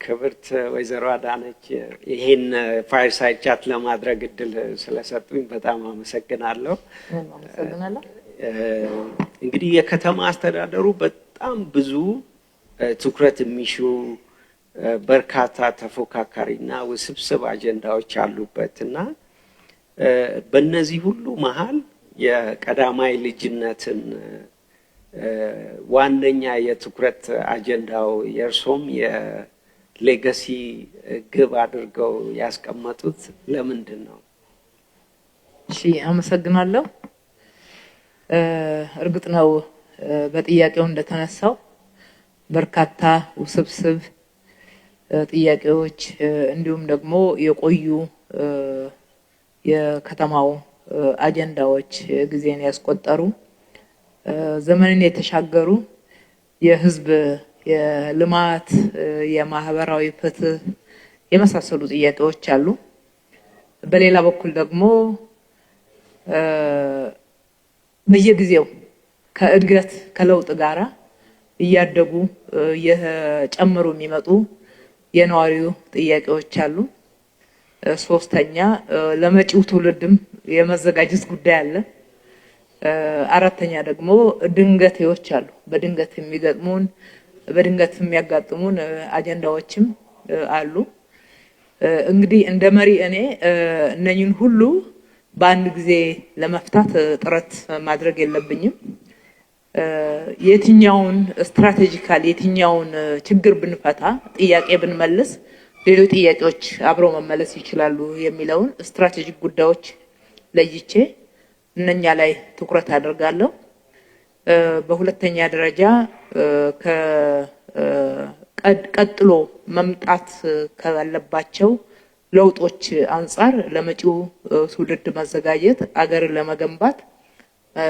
ክብርት ወይዘሮ አዳነች ይሄን ፋይርሳይድ ቻት ለማድረግ እድል ስለሰጡኝ በጣም አመሰግናለሁ። እንግዲህ የከተማ አስተዳደሩ በጣም ብዙ ትኩረት የሚሹ በርካታ ተፎካካሪና ውስብስብ አጀንዳዎች አሉበትና በእነዚህ ሁሉ መሃል የቀዳማይ ልጅነትን ዋነኛ የትኩረት አጀንዳው የርሶም የሌጋሲ ግብ አድርገው ያስቀመጡት ለምንድን ነው? እሺ አመሰግናለሁ። እርግጥ ነው በጥያቄው እንደተነሳው በርካታ ውስብስብ ጥያቄዎች እንዲሁም ደግሞ የቆዩ የከተማው አጀንዳዎች ጊዜን ያስቆጠሩ ዘመንን የተሻገሩ የህዝብ የልማት የማህበራዊ ፍትህ የመሳሰሉ ጥያቄዎች አሉ። በሌላ በኩል ደግሞ በየጊዜው ከእድገት ከለውጥ ጋራ እያደጉ የጨመሩ የሚመጡ የነዋሪው ጥያቄዎች አሉ። ሶስተኛ ለመጪው ትውልድም የመዘጋጀት ጉዳይ አለ። አራተኛ ደግሞ ድንገቴዎች አሉ። በድንገት የሚገጥሙን በድንገት የሚያጋጥሙን አጀንዳዎችም አሉ። እንግዲህ እንደ መሪ እኔ እነኝን ሁሉ በአንድ ጊዜ ለመፍታት ጥረት ማድረግ የለብኝም። የትኛውን ስትራቴጂካሊ የትኛውን ችግር ብንፈታ ጥያቄ ብንመልስ ሌሎች ጥያቄዎች አብረው መመለስ ይችላሉ የሚለውን ስትራቴጂክ ጉዳዮች ለይቼ እነኛ ላይ ትኩረት አደርጋለሁ። በሁለተኛ ደረጃ ቀጥሎ መምጣት ካለባቸው ለውጦች አንፃር ለመጪው ትውልድ መዘጋጀት አገርን ለመገንባት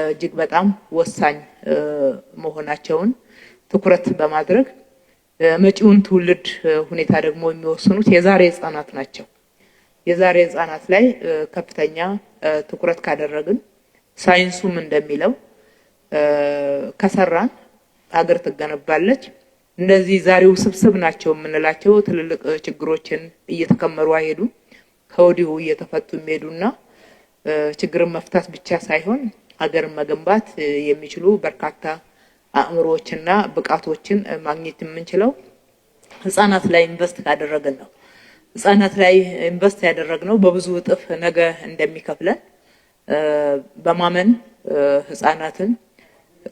እጅግ በጣም ወሳኝ መሆናቸውን ትኩረት በማድረግ መጪውን ትውልድ ሁኔታ ደግሞ የሚወስኑት የዛሬ ህፃናት ናቸው። የዛሬ ህፃናት ላይ ከፍተኛ ትኩረት ካደረግን ሳይንሱም እንደሚለው ከሰራን ሀገር ትገነባለች። እንደዚህ ዛሬው ስብስብ ናቸው የምንላቸው ትልልቅ ችግሮችን እየተከመሩ አይሄዱ ከወዲሁ እየተፈቱ የሚሄዱና ችግርን መፍታት ብቻ ሳይሆን ሀገርን መገንባት የሚችሉ በርካታ አእምሮዎችና ብቃቶችን ማግኘት የምንችለው ህፃናት ላይ ኢንቨስት ካደረግን ነው። ህፃናት ላይ ኢንቨስት ያደረግነው በብዙ እጥፍ ነገ እንደሚከፍለን በማመን ህፃናትን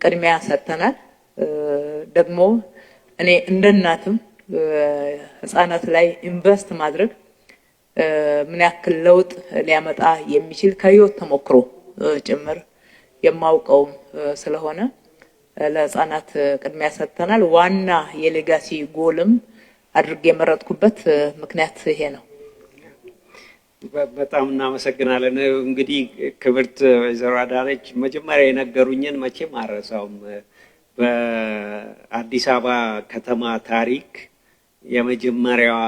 ቅድሚያ ሰጥተናል። ደግሞ እኔ እንደናትም ህፃናት ላይ ኢንቨስት ማድረግ ምን ያክል ለውጥ ሊያመጣ የሚችል ከህይወት ተሞክሮ ጭምር የማውቀው ስለሆነ ለህፃናት ቅድሚያ ሰጥተናል። ዋና የሌጋሲ ጎልም አድርጌ የመረጥኩበት ምክንያት ይሄ ነው። በጣም እናመሰግናለን። እንግዲህ ክብርት ወይዘሮ አዳነች መጀመሪያ የነገሩኝን መቼም አልረሳውም። በአዲስ አበባ ከተማ ታሪክ የመጀመሪያዋ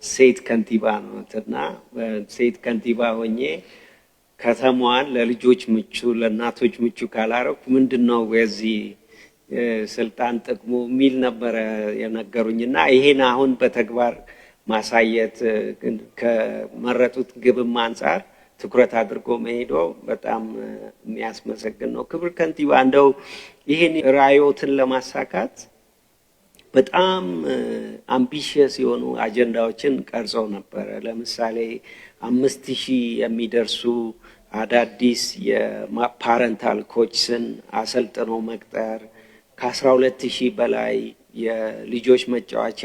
ሴት ከንቲባ ነውና ሴት ከንቲባ ሆኜ ከተማዋን ለልጆች ምቹ ለእናቶች ምቹ ካላረኩ ምንድነው የዚህ ስልጣን ጥቅሙ የሚል ነበር የነገሩኝና ይሄን አሁን በተግባር ማሳየት ከመረጡት ግብም አንፃር ትኩረት አድርጎ መሄዶ በጣም የሚያስመሰግን ነው። ክብር ከንቲባ እንደው ይሄን ራዕዮትን ለማሳካት በጣም አምቢሽየስ የሆኑ አጀንዳዎችን ቀርጸው ነበር። ለምሳሌ 5000 የሚደርሱ አዳዲስ የፓረንታል ኮችስን አሰልጥኖ መቅጠር፣ ከ12000 በላይ የልጆች መጫወቻ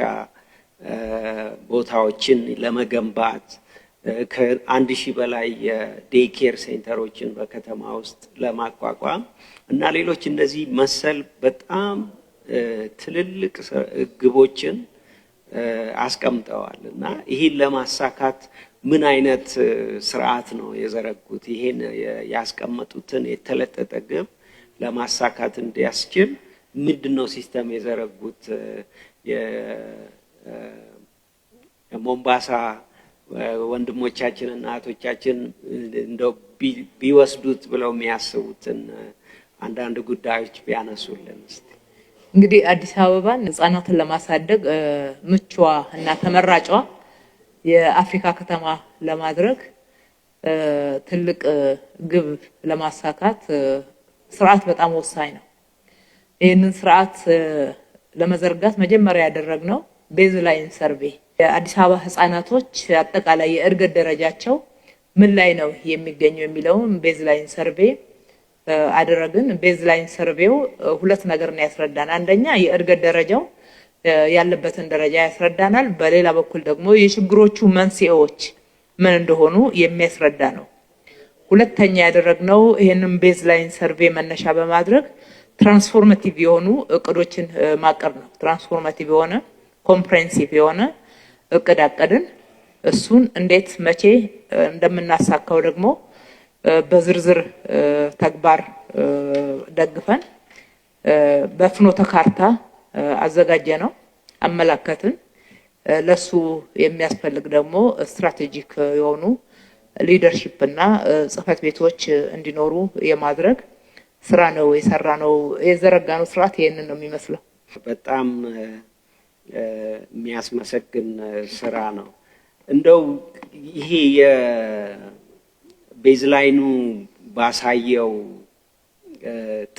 ቦታዎችን ለመገንባት፣ ከ1000 በላይ የዴይ ኬር ሴንተሮችን በከተማ ውስጥ ለማቋቋም እና ሌሎች እንደዚህ መሰል በጣም ትልልቅ ግቦችን አስቀምጠዋል እና ይሄን ለማሳካት ምን አይነት ስርዓት ነው የዘረጉት? ይሄን ያስቀመጡትን የተለጠጠ ግብ ለማሳካት እንዲያስችል ምንድነው ሲስተም የዘረጉት? የሞምባሳ ወንድሞቻችንና እህቶቻችን እንደው ቢወስዱት ብለው የሚያስቡትን አንዳንድ ጉዳዮች ቢያነሱልን እስቲ። እንግዲህ አዲስ አበባን ህጻናትን ለማሳደግ ምቹዋ እና ተመራጯ የአፍሪካ ከተማ ለማድረግ ትልቅ ግብ ለማሳካት ስርዓት በጣም ወሳኝ ነው። ይህንን ስርዓት ለመዘርጋት መጀመሪያ ያደረግነው ቤዝላይን ሰርቬይ የአዲስ አበባ ህጻናቶች አጠቃላይ የእድገት ደረጃቸው ምን ላይ ነው የሚገኘው የሚለውን ቤዝላይን ሰርቬይ አደረግን። ቤዝላይን ሰርቬው ሁለት ነገር ነው ያስረዳናል። አንደኛ የእድገት ደረጃው ያለበትን ደረጃ ያስረዳናል። በሌላ በኩል ደግሞ የችግሮቹ መንስኤዎች ምን እንደሆኑ የሚያስረዳ ነው። ሁለተኛ ያደረግነው ይሄንን ቤዝላይን ሰርቬይ መነሻ በማድረግ ትራንስፎርማቲቭ የሆኑ እቅዶችን ማቀድ ነው። ትራንስፎርማቲቭ የሆነ ኮምፕሬሄንሲቭ የሆነ እቅድ አቀድን። እሱን እንዴት መቼ እንደምናሳካው ደግሞ በዝርዝር ተግባር ደግፈን በፍኖተ ካርታ አዘጋጀነው፣ አመላከትን። ለሱ የሚያስፈልግ ደግሞ ስትራቴጂክ የሆኑ ሊደርሺፕ እና ጽህፈት ቤቶች እንዲኖሩ የማድረግ ስራ ነው የሰራነው። የዘረጋነው ስርዓት ይሄንን ነው የሚመስለው። በጣም የሚያስመሰግን ስራ ነው። እንደው ይሄ የቤዝላይኑ ባሳየው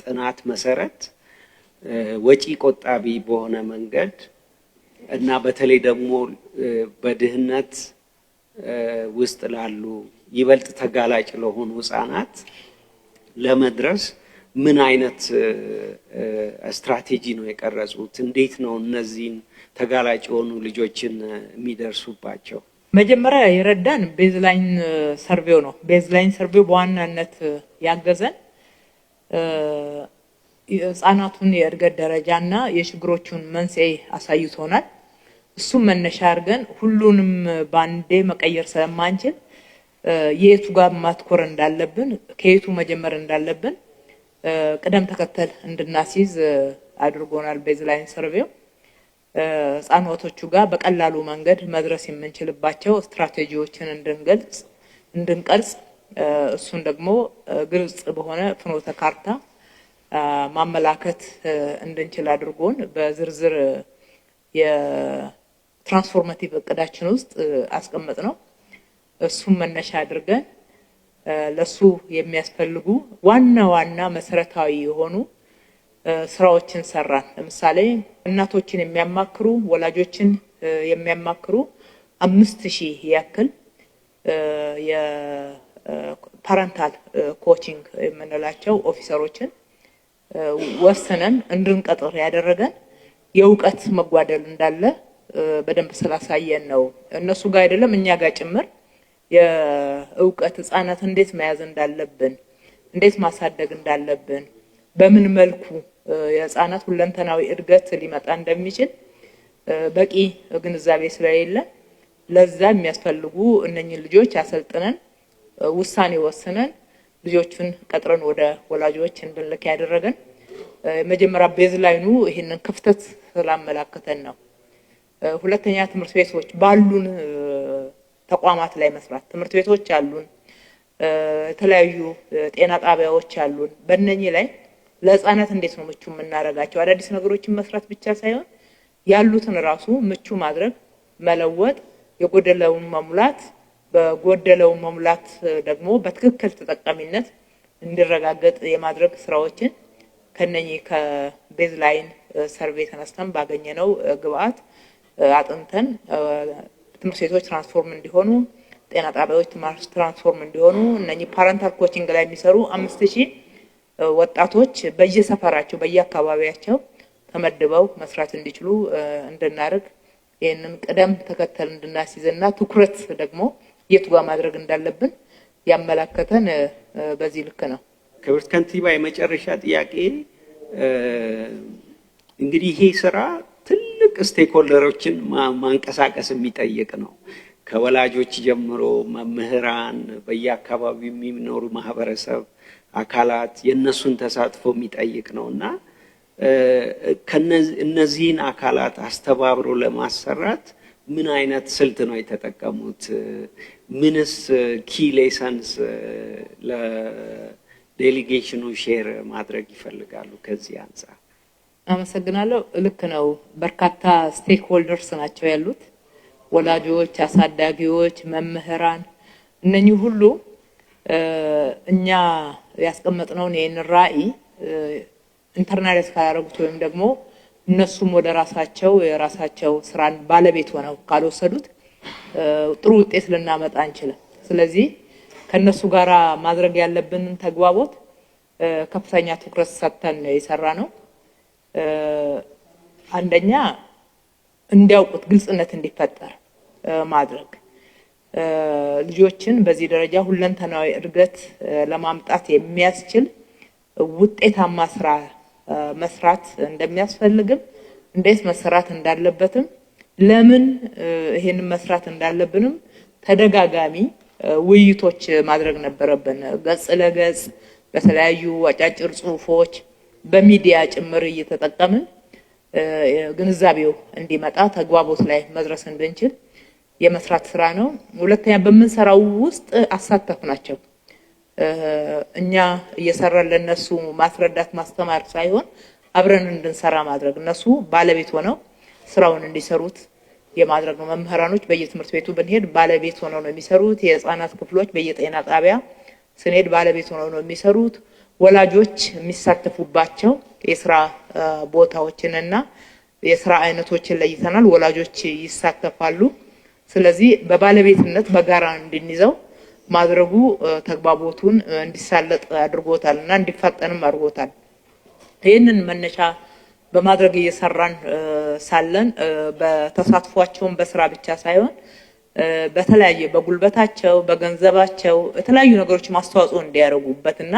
ጥናት መሰረት ወጪ ቆጣቢ በሆነ መንገድ እና በተለይ ደግሞ በድህነት ውስጥ ላሉ ይበልጥ ተጋላጭ ለሆኑ ህጻናት ለመድረስ ምን አይነት ስትራቴጂ ነው የቀረጹት? እንዴት ነው እነዚህን ተጋላጭ የሆኑ ልጆችን የሚደርሱባቸው? መጀመሪያ የረዳን ቤዝላይን ሰርቬው ነው። ቤዝላይን ሰርቬው በዋናነት ያገዘን ህጻናቱን የእድገት ደረጃና የችግሮቹን መንስኤ አሳይቶናል። እሱም መነሻ አድርገን ሁሉንም ባንዴ መቀየር ስለማንችል የቱ ጋር ማትኮር እንዳለብን ከየቱ መጀመር እንዳለብን ቅደም ተከተል እንድናስይዝ አድርጎናል። ቤዝላይን ሰርቬው ህጻናቶቹ ጋር በቀላሉ መንገድ መድረስ የምንችልባቸው ስትራቴጂዎችን እንድንቀርጽ እሱን ደግሞ ግልጽ በሆነ ፍኖተ ካርታ ማመላከት እንድንችል አድርጎን በዝርዝር የትራንስፎርማቲቭ እቅዳችን ውስጥ አስቀመጥነው። እሱን መነሻ አድርገን ለሱ የሚያስፈልጉ ዋና መሰረታዊ የሆኑ ስራዎችን ሰራን። ለምሳሌ እናቶችን የሚያማክሩ ወላጆችን የሚያማክሩ 5000 ያክል የፓረንታል ኮቺንግ የምንላቸው ኦፊሰሮችን ወስነን እንድንቀጥር ያደረገን የእውቀት መጓደል እንዳለ በደንብ ስላሳየን ነው። እነሱ ጋር አይደለም እኛ ጋር ጭምር የእውቀት ህጻናት እንዴት መያዝ እንዳለብን፣ እንዴት ማሳደግ እንዳለብን፣ በምን መልኩ የህጻናት ሁለንተናዊ እድገት ሊመጣ እንደሚችል በቂ ግንዛቤ ስለሌለ ለዛ የሚያስፈልጉ እነኚህ ልጆች አሰልጥነን ውሳኔ ወስነን ልጆቹን ቀጥረን ወደ ወላጆች እንድንልክ ያደረገን መጀመሪያ ቤዝላይኑ ይሄንን ክፍተት ስላመላከተን ነው። ሁለተኛ ትምህርት ቤቶች ባሉን ተቋማት ላይ መስራት። ትምህርት ቤቶች አሉን፣ የተለያዩ ጤና ጣቢያዎች አሉን። በእነኚህ ላይ ለህፃናት እንዴት ነው ምቹ የምናደርጋቸው? አዳዲስ ነገሮችን መስራት ብቻ ሳይሆን ያሉትን ራሱ ምቹ ማድረግ፣ መለወጥ፣ የጎደለውን መሙላት፣ በጎደለው መሙላት ደግሞ በትክክል ተጠቃሚነት እንዲረጋገጥ የማድረግ ስራዎችን ከነኚህ ከቤዝላይን ሰርቬይ ተነስተን ባገኘነው ግብአት አጥንተን ትምህርት ቤቶች ትራንስፎርም እንዲሆኑ፣ ጤና ጣቢያዎች ትራንስፎርም እንዲሆኑ እነኚህ ፓረንታል ኮቺንግ ላይ የሚሰሩ 5000 ወጣቶች በየሰፈራቸው በየአካባቢያቸው ተመድበው መስራት እንዲችሉ እንድናደርግ ይሄንን ቅደም ተከተል እንድናስይዝና ትኩረት ደግሞ የቱ ጋር ማድረግ እንዳለብን ያመላከተን በዚህ ልክ ነው። ክብርት ከንቲባ የመጨረሻ ጥያቄ እንግዲህ ይሄ ስራ ትልቅ ስቴክሆልደሮችን ማንቀሳቀስ የሚጠይቅ ነው። ከወላጆች ጀምሮ መምህራን፣ በየአካባቢው የሚኖሩ ማህበረሰብ አካላት የነሱን ተሳትፎ የሚጠይቅ ነውና እነዚህን አካላት አስተባብሮ ለማሰራት ምን አይነት ስልት ነው የተጠቀሙት? ምንስ ኪ ሌሰንስ ለዴሊጌሽኑ ሼር ማድረግ ይፈልጋሉ? ከዚህ አንፃር አመሰግናለሁ። ልክ ነው። በርካታ ስቴክ ሆልደርስ ናቸው ያሉት፣ ወላጆች፣ አሳዳጊዎች፣ መምህራን። እነኚህ ሁሉ እኛ ያስቀመጥነውን ይህን ራዕይ ኢንተርናላይዝ ካላደረጉት ወይም ደግሞ እነሱም ወደ የራሳቸው ስራን ባለቤት ሆነው ካልወሰዱት ጥሩ ውጤት ልናመጣ አንችልም። ስለዚህ ከነሱ ጋራ ማድረግ ያለብንን ተግባቦት ከፍተኛ ትኩረት ሰጥተን የሰራ ነው። አንደኛ እንዲያውቁት ግልጽነት እንዲፈጠር ማድረግ፣ ልጆችን በዚህ ደረጃ ሁለንተናዊ እድገት ለማምጣት የሚያስችል ውጤታማ ስራ መስራት እንደሚያስፈልግም እንዴት መሰራት እንዳለበትም ለምን ይሄንን መስራት እንዳለብንም ተደጋጋሚ ውይይቶች ማድረግ ነበረብን። ገጽ ለገጽ በተለያዩ አጫጭር ጽሁፎች በሚዲያ ጭምር እየተጠቀምን ግንዛቤው እንዲመጣ ተግባቦት ላይ መድረስ እንድንችል የመስራት ስራ ነው። ሁለተኛ በመንሰራው ውስጥ አሳተፍናቸው። እኛ እየሰራን ለነሱ ማስረዳት ማስተማር ሳይሆን አብረን እንድንሰራ ማድረግ፣ እነሱ ባለቤት ሆነው ስራውን እንዲሰሩት የማድረግ ነው። መምህራኖች በየትምህርት ቤቱ ብንሄድ ባለቤት ሆነው ነው የሚሰሩት። የህፃናት ክፍሎች በየጤና ጣቢያ ስንሄድ ባለቤት ሆነው ነው የሚሰሩት። ወላጆች የሚሳተፉባቸው የስራ ቦታዎችንና የስራ አይነቶችን ለይተናል። ወላጆች ይሳተፋሉ። ስለዚህ በባለቤትነት በጋራ እንድንይዘው ማድረጉ ተግባቦቱን እንዲሳለጥ አድርጎታልና እንዲፋጠንም አድርጎታል። ይህንን መነሻ በማድረግ እየሰራን ሳለን በተሳትፏቸውን በስራ ብቻ ሳይሆን በተለያየ በጉልበታቸው በገንዘባቸው የተለያዩ ነገሮች ማስተዋጽኦ እንዲያደርጉበትና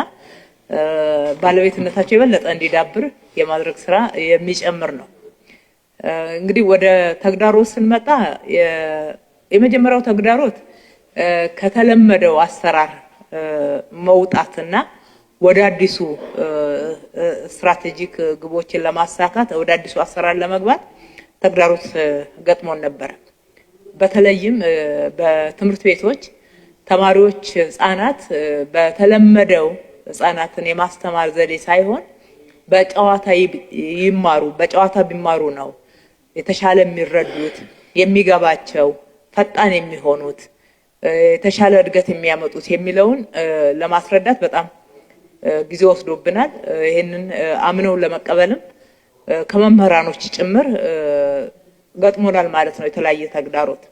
ባለቤትነታቸው የበለጠ እንዲዳብር የማድረግ ስራ የሚጨምር ነው። እንግዲህ ወደ ተግዳሮት ስንመጣ የመጀመሪያው ተግዳሮት ከተለመደው አሰራር መውጣትና ወደ አዲሱ ስትራቴጂክ ግቦችን ለማሳካት ወደ አዲሱ አሰራር ለመግባት ተግዳሮት ገጥሞን ነበር። በተለይም በትምህርት ቤቶች ተማሪዎች ህፃናት በተለመደው ህፃናትን የማስተማር ዘዴ ሳይሆን በጨዋታ ቢማሩ ነው የተሻለ የሚረዱት፣ የሚገባቸው፣ ፈጣን የሚሆኑት፣ የተሻለ እድገት የሚያመጡት የሚለውን ለማስረዳት በጣም ጊዜ ወስዶብናል። ይሄንን አምነው ለመቀበልም ከመምህራኖች ጭምር ገጥሞናል ማለት ነው። የተለያየ ተግዳሮት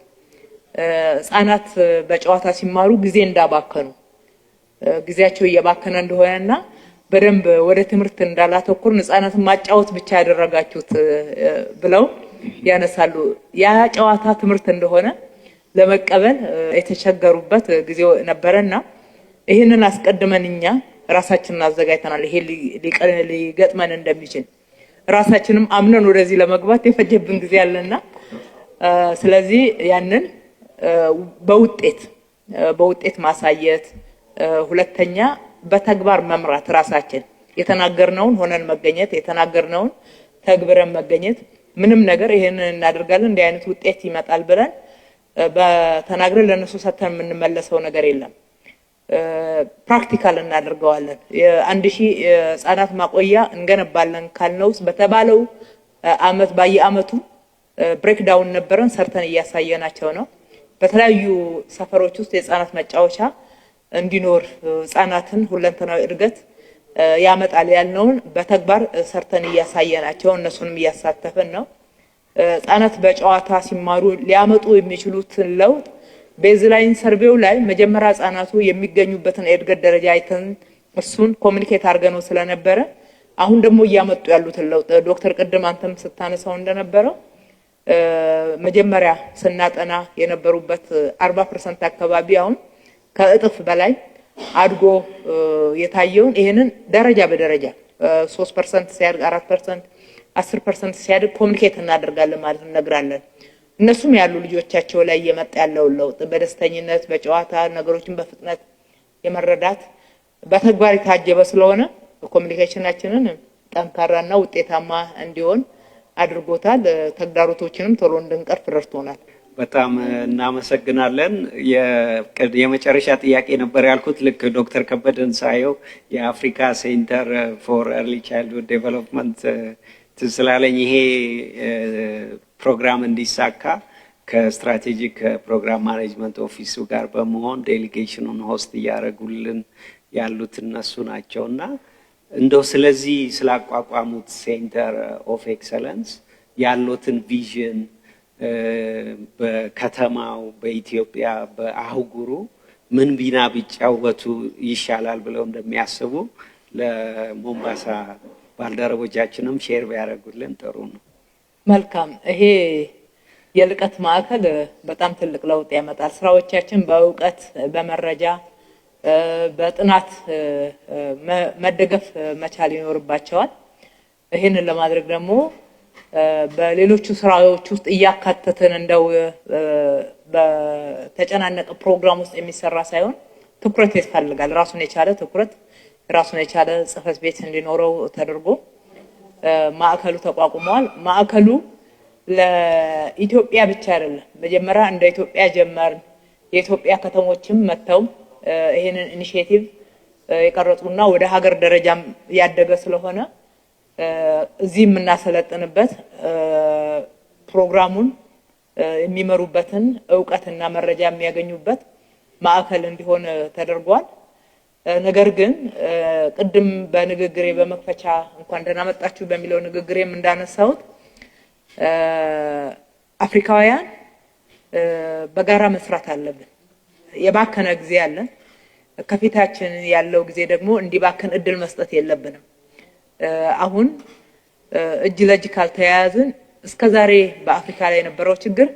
ህፃናት በጨዋታ ሲማሩ ጊዜ እንዳባከኑ፣ ጊዜያቸው እየባከነ እንደሆነና በደንብ ወደ ትምህርት እንዳላተኩር ህፃናትን ማጫወት ብቻ ያደረጋችሁት ብለው ያነሳሉ። ያ ጨዋታ ትምህርት እንደሆነ ለመቀበል የተቸገሩበት ጊዜ ነበረና ይሄንን አስቀድመን እኛ ራሳችንን አዘጋጅተናል። ይሄ ሊገጥመን እንደሚችል ራሳችንም አምነን ወደዚህ ለመግባት የፈጀብን ጊዜ አለና ስለዚህ ያንን በውጤት ማሳየት፣ ሁለተኛ በተግባር መምራት፣ ራሳችን የተናገርነውን ሆነን መገኘት፣ የተናገርነውን ተግብረን መገኘት። ምንም ነገር ይሄንን እናደርጋለን እንዲህ አይነት ውጤት ይመጣል ብለን በተናግረን ለነሱ ሰተን የምንመለሰው ነገር የለም። ፕራክቲካል እናደርገዋለን። የ1000 ህፃናት ማቆያ እንገነባለን ካልነውስ በተባለው አመት በየአመቱ ብሬክዳውን ነበረን ሰርተን እያሳየናቸው ነው። በተለያዩ ሰፈሮች ውስጥ የህፃናት መጫወቻ እንዲኖር ህፃናትን ሁለንተናዊ እድገት ያመጣል ያልነውን በተግባር ሰርተን እያሳየናቸው እነሱንም እያሳተፈን ነው። ህፃናት በጨዋታ ሲማሩ ሊያመጡ የሚችሉትን ለውጥ ቤዝላይን ሰርቬው ላይ መጀመሪያ ህፃናቱ የሚገኙበትን የእድገት ደረጃ አይተን እሱን ኮሙኒኬት አድርገነው ስለነበረ አሁን ደግሞ እያመጡ ያሉትን ለውጥ ዶክተር ቅድም አንተም ስታነሳው እንደነበረው መጀመሪያ ስናጠና የነበሩበት 40% አካባቢ አሁን ከእጥፍ በላይ አድጎ የታየውን ይሄንን ደረጃ በደረጃ 3% ሲያድግ 4% 10% ሲያድግ ኮሙኒኬት እናደርጋለን ማለት እንነግራለን። እነሱም ያሉ ልጆቻቸው ላይ የመጣ ያለው ለውጥ በደስተኝነት በጨዋታ ነገሮችን በፍጥነት የመረዳት በተግባር የታጀበ ስለሆነ ኮሙኒኬሽናችንን ጠንካራና ውጤታማ እንዲሆን አድርጎታል። ተግዳሮቶችንም ቶሎ እንድንቀርፍ ረድቶናል። በጣም እናመሰግናለን። የመጨረሻ ጥያቄ ነበር ያልኩት ልክ ዶክተር ከበደን ሳየው የአፍሪካ ሴንተር ፎር ኤርሊ ቻይልድሁድ ዴቨሎፕመንት ትስላለኝ ይሄ ፕሮግራም እንዲሳካ ከስትራቴጂክ ፕሮግራም ማኔጅመንት ኦፊሱ ጋር በመሆን ዴሊጌሽኑን ሆስት እያደረጉልን ያሉት እነሱ ናቸውና እንደው ስለዚህ ስላቋቋሙት ሴንተር ኦፍ ኤክሰለንስ ያሉትን ቪዥን በከተማው በኢትዮጵያ በአህጉሩ ምን ቢና ቢጫወቱ ይሻላል ብለው እንደሚያስቡ ለሞምባሳ ባልደረቦቻችንም ሼር ቢያደርጉልን ጥሩ ነው። መልካም። ይሄ የልቀት ማዕከል በጣም ትልቅ ለውጥ ያመጣል። ስራዎቻችን በእውቀት በመረጃ በጥናት መደገፍ መቻል ይኖርባቸዋል። ይሄንን ለማድረግ ደግሞ በሌሎቹ ስራዎች ውስጥ እያካተተን እንደው በተጨናነቀ ፕሮግራም ውስጥ የሚሰራ ሳይሆን ትኩረት ይፈልጋል። ራሱን የቻለ ትኩረት ራሱን የቻለ ጽህፈት ቤት እንዲኖረው ተደርጎ ማዕከሉ ተቋቁሟል። ማዕከሉ ለኢትዮጵያ ብቻ አይደለም። መጀመሪያ እንደ ኢትዮጵያ ጀመርን። የኢትዮጵያ ከተሞችም መተው ይሄንን ኢኒሺዬቲቭ የቀረጹና ወደ ሀገር ደረጃም ያደገ ስለሆነ እዚህ የምናሰለጥንበት ፕሮግራሙን የሚመሩበትን ዕውቀትና መረጃ የሚያገኙበት ማዕከል እንዲሆን ተደርጓል። ነገር ግን ቅድም በንግግሬ በመክፈቻ እንኳን ደህና መጣችሁ በሚለው ንግግሬም እንዳነሳሁት አፍሪካውያን በጋራ መስራት አለብን። የባከነ ጊዜ አለን። ከፊታችን ያለው ጊዜ ደግሞ እንዲባከን እድል መስጠት የለብንም። አሁን እጅ ለእጅ ካልተያያዝን እስከዛሬ በአፍሪካ ላይ የነበረው ችግር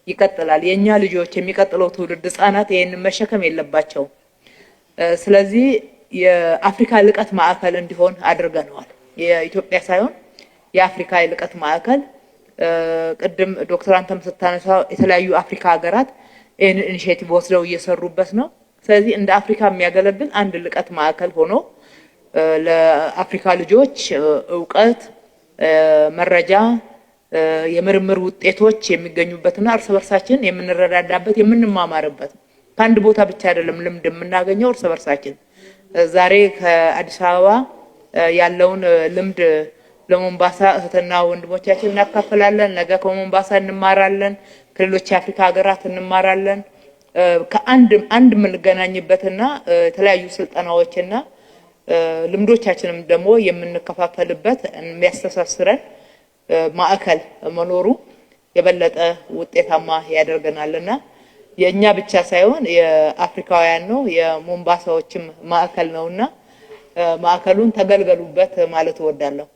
ይቀጥላል። የኛ ልጆች የሚቀጥለው ትውልድ ህፃናት ይሄን መሸከም የለባቸው። ስለዚህ የአፍሪካ ልቀት ማዕከል እንዲሆን አድርገናል። የኢትዮጵያ ሳይሆን የአፍሪካ ልቀት ማዕከል ቅድም ዶክተር አንተም ስታነሳ የተለያዩ አፍሪካ ሀገራት ይሄን ኢኒሺዬቲቭ ወስደው እየሰሩበት ነው። ስለዚህ እንደ አፍሪካ የሚያገለግል አንድ ልቀት ማዕከል ሆኖ ለአፍሪካ ልጆች ዕውቀት፣ መረጃ፣ የምርምር ውጤቶች የሚገኙበትና እርስ በርሳችን የምንረዳዳበት የምንማማርበት ከአንድ ቦታ ብቻ አይደለም ልምድ የምናገኘው እርስ በርሳችን። ዛሬ ከአዲስ አበባ ያለውን ልምድ ለሞምባሳ እህትና ወንድሞቻችን እናካፍላለን። ነገ ከሞምባሳ እንማራለን፣ ከሌሎች የአፍሪካ ሀገራት እንማራለን። ከአንድ የምንገናኝበትና የተለያዩ ስልጠናዎችና ልምዶቻችንም ደግሞ የምንከፋፈልበት የሚያስተሳስረን ማዕከል መኖሩ የበለጠ ውጤታማ ያደርገናልና የኛ ብቻ ሳይሆን የአፍሪካውያን ነው የሞምባሳዎችም ማዕከል ነውና ማዕከሉን ተገልገሉበት ማለት እወዳለሁ።